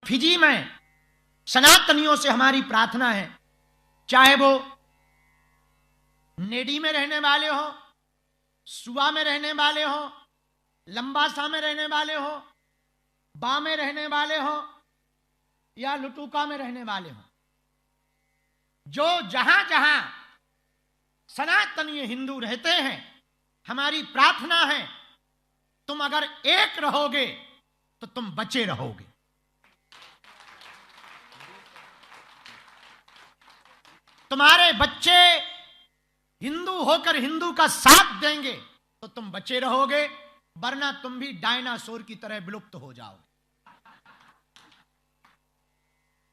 Fiji में सनातनियों से हमारी प्रार्थना है, चाहे वो नेडी में रहने वाले हो, सुबा में रहने वाले हो, लंबासा में रहने वाले हो, बा में रहने वाले हो या लुटुका में रहने वाले हो, जो जहां जहां सनातनीय हिंदू रहते हैं, हमारी प्रार्थना है तुम अगर एक रहोगे तो तुम बचे रहोगे। तुम्हारे बच्चे हिंदू होकर हिंदू का साथ देंगे तो तुम बचे रहोगे, वरना तुम भी डायनासोर की तरह विलुप्त हो जाओगे।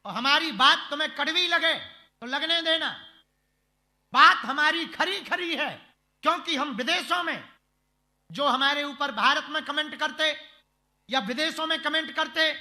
और हमारी बात तुम्हें कड़वी लगे तो लगने देना, बात हमारी खरी खरी है, क्योंकि हम विदेशों में जो हमारे ऊपर भारत में कमेंट करते या विदेशों में कमेंट करते,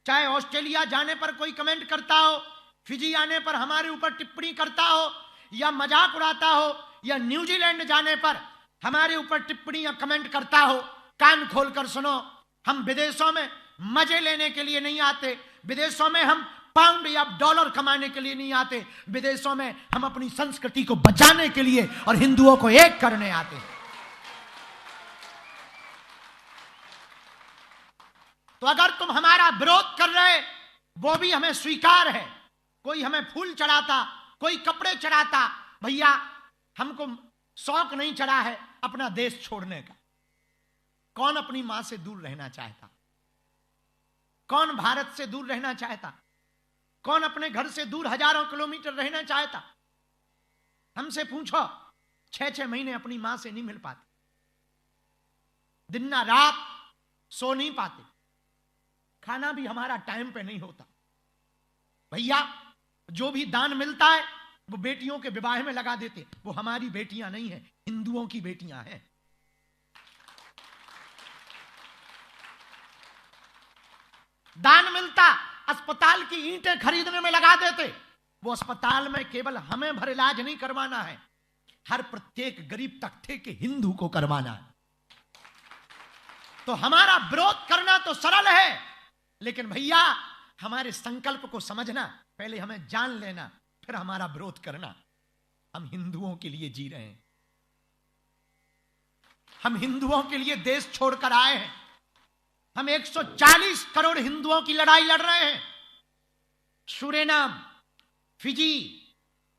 चाहे ऑस्ट्रेलिया जाने पर कोई कमेंट करता हो, फिजी आने पर हमारे ऊपर टिप्पणी करता हो या मजाक उड़ाता हो, या न्यूजीलैंड जाने पर हमारे ऊपर टिप्पणी या कमेंट करता हो, कान खोलकर सुनो, हम विदेशों में मजे लेने के लिए नहीं आते, विदेशों में हम पाउंड या डॉलर कमाने के लिए नहीं आते, विदेशों में हम अपनी संस्कृति को बचाने के लिए और हिंदुओं को एक करने आते हैं। तो अगर तुम हमारा विरोध कर रहे, वो भी हमें स्वीकार है। कोई हमें फूल चढ़ाता, कोई कपड़े चढ़ाता, भैया हमको शौक नहीं चढ़ा है अपना देश छोड़ने का। कौन अपनी मां से दूर रहना चाहता? कौन भारत से दूर रहना चाहता? कौन अपने घर से दूर हजारों किलोमीटर रहना चाहता? हमसे पूछो, 6-6 महीने अपनी मां से नहीं मिल पाते, दिन ना रात सो नहीं पाते, खाना भी हमारा टाइम पे नहीं होता। भैया जो भी दान मिलता है वो बेटियों के विवाह में लगा देते, वो हमारी बेटियां नहीं है, हिंदुओं की बेटियां हैं। दान मिलता, अस्पताल की ईंटें खरीदने में लगा देते, वो अस्पताल में केवल हमें भर इलाज नहीं करवाना है, हर प्रत्येक गरीब तख्ते के हिंदू को करवाना है। तो हमारा विरोध करना तो सरल है, लेकिन भैया हमारे संकल्प को समझना, पहले हमें जान लेना, फिर हमारा विरोध करना। हम हिंदुओं के लिए जी रहे हैं, हम हिंदुओं के लिए देश छोड़कर आए हैं, हम 140 करोड़ हिंदुओं की लड़ाई लड़ रहे हैं। Suriname, Fiji,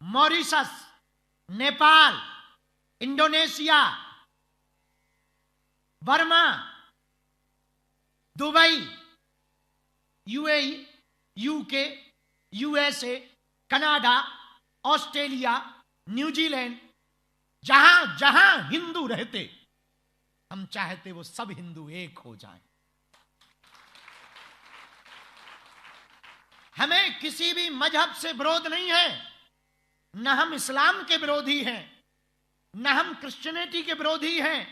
Mauritius, Nepal, Indonesia, Burma, Dubai, UAE, UK, USA, Canada, Australia, New Zealand, जहां जहां हिंदू रहते, हम चाहते वो सब हिंदू एक हो जाएं। हमें किसी भी मजहब से विरोध नहीं है, न हम इस्लाम के विरोधी हैं, न हम क्रिश्चियनिटी के विरोधी हैं,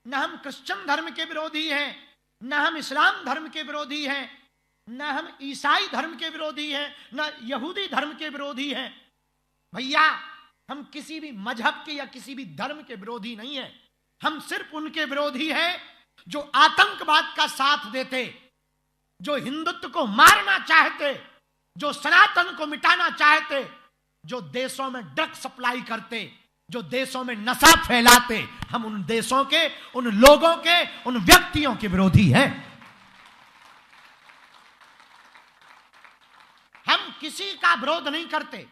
न हम क्रिश्चियन धर्म के विरोधी हैं, न हम इस्लाम धर्म के विरोधी हैं, न हम ईसाई धर्म के विरोधी हैं, न यहूदी धर्म के विरोधी हैं। भैया हम किसी भी मजहब के या किसी भी धर्म के विरोधी नहीं हैं, हम सिर्फ उनके विरोधी हैं जो आतंकवाद का साथ देते, जो हिंदुत्व को मारना चाहते, जो सनातन को मिटाना चाहते, जो देशों में ड्रग सप्लाई करते, जो देशों में नशा फैलाते। हम उन देशों के, उन लोगों के, उन व्यक्तियों के विरोधी हैं। हम किसी का विरोध नहीं करते,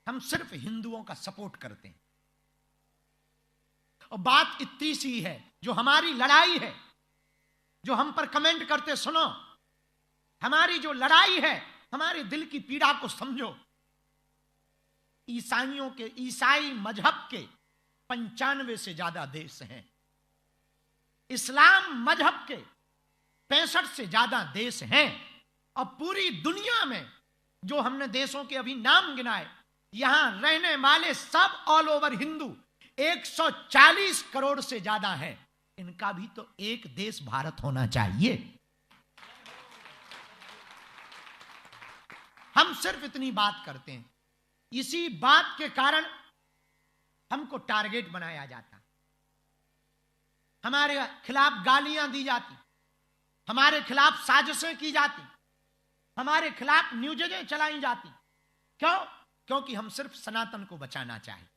हम सिर्फ हिंदुओं का सपोर्ट करते हैं। और बात इतनी सी है, जो हमारी लड़ाई है, जो हम पर कमेंट करते, सुनो, हमारी जो लड़ाई है, हमारे दिल की पीड़ा को समझो। ईसाइयों के, ईसाई मजहब के 95 से ज्यादा देश हैं, इस्लाम मजहब के 65 से ज्यादा देश हैं, और पूरी दुनिया में जो हमने देशों के अभी नाम गिनाए, यहां रहने वाले सब ऑल ओवर हिंदू 140 करोड़ से ज्यादा है। इनका भी तो एक देश भारत होना चाहिए। हम सिर्फ इतनी बात करते हैं, इसी बात के कारण हमको टारगेट बनाया जाता, हमारे खिलाफ गालियां दी जाती, हमारे खिलाफ साजिशें की जाती, हमारे खिलाफ न्यूज़ें चलाई जाती। क्यों? क्योंकि हम सिर्फ सनातन को बचाना चाहें।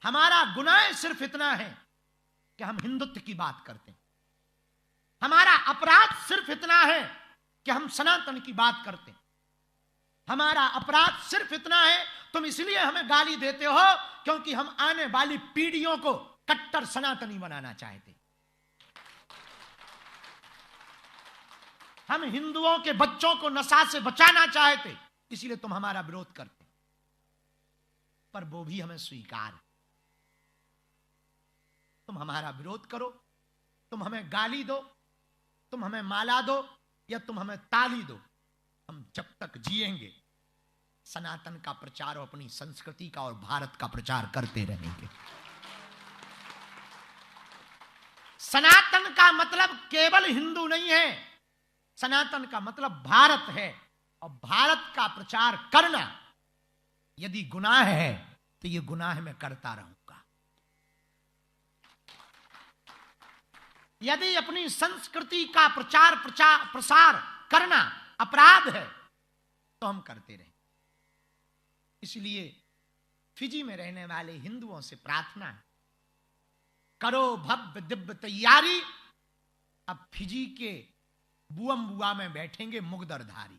हमारा गुनाह सिर्फ इतना है कि हम हिंदुत्व की बात करते हैं। हमारा अपराध सिर्फ इतना है कि हम सनातन की बात करते हैं। हमारा अपराध सिर्फ इतना है, तुम इसलिए हमें गाली देते हो क्योंकि हम आने वाली पीढ़ियों को कट्टर सनातनी बनाना चाहते। हम हिंदुओं के बच्चों को नशा से बचाना चाहते, इसलिए तुम हमारा विरोध करते। पर वो भी हमें स्वीकार है। तुम हमारा विरोध करो, तुम हमें गाली दो, तुम हमें माला दो या तुम हमें ताली दो, हम जब तक जिएंगे सनातन का प्रचार और अपनी संस्कृति का और भारत का प्रचार करते रहेंगे। सनातन का मतलब केवल हिंदू नहीं है, सनातन का मतलब भारत है। और भारत का प्रचार करना यदि गुनाह है तो यह गुनाह मैं करता रहूंगा। यदि अपनी संस्कृति का प्रसार करना अपराध है तो हम करते रहे। इसलिए फिजी में रहने वाले हिंदुओं से प्रार्थना है, करो भव्य दिव्य तैयारी। अब फिजी के बुआ में बैठेंगे मुगदरधारी।